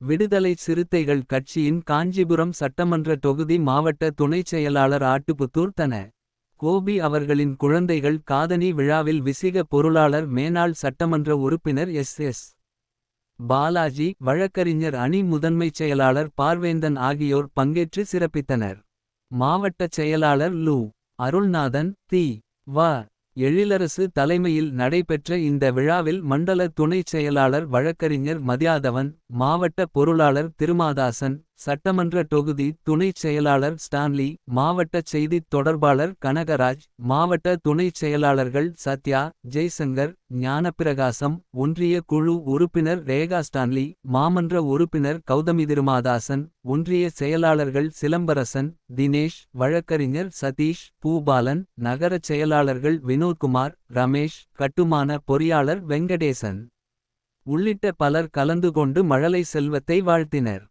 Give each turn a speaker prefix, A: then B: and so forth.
A: விடுதலை சிறுத்தைகள் கட்சியின் காஞ்சிபுரம் சட்டமன்ற தொகுதி மாவட்ட துணைச் செயலாளர் ஆட்டுப்புத்தூர் தன. கோபி அவர்களின் குழந்தைகள் காதணி விழாவில் விசிக பொருளாளர் மேனாள் சட்டமன்ற உறுப்பினர் எஸ். பாலாஜி வழக்கறிஞர் அணி முதன்மைச் செயலாளர் பார்வேந்தன் ஆகியோர் பங்கேற்று சிறப்பித்தனர். மாவட்டச் செயலாளர் லு. அருள்நாதன் வ. எழிலரசு தலைமையில் நடைபெற்ற இந்த விழாவில் மண்டல துணைச் செயலாளர் வழக்கறிஞர் மதியாதவன். மாவட்ட பொருளாளர் திருமாதாசன். சட்டமன்ற தொகுதி துணைச் செயலாளர் ஸ்டான்லி. மாவட்டச் செய்தித் தொடர்பாளர் கனகராஜ். மாவட்ட துணைச் செயலாளர்கள் சத்யா. ஜெய்சங்கர். ஞானப்பிரகாசம். ஒன்றிய குழு உறுப்பினர் ரேகா ஸ்டான்லி. மாமன்ற உறுப்பினர் கௌதமிதிருமாதாசன். ஒன்றிய செயலாளர்கள் சிலம்பரசன். தினேஷ். வழக்கறிஞர் சதீஷ். பூபாலன். நகரச் செயலாளர்கள் வினோத்குமார். ரமேஷ். கட்டுமான பொறியாளர் வெங்கடேசன் உள்ளிட்ட பலர் கலந்து கொண்டு மழலை செல்வத்தை வாழ்த்தினர்.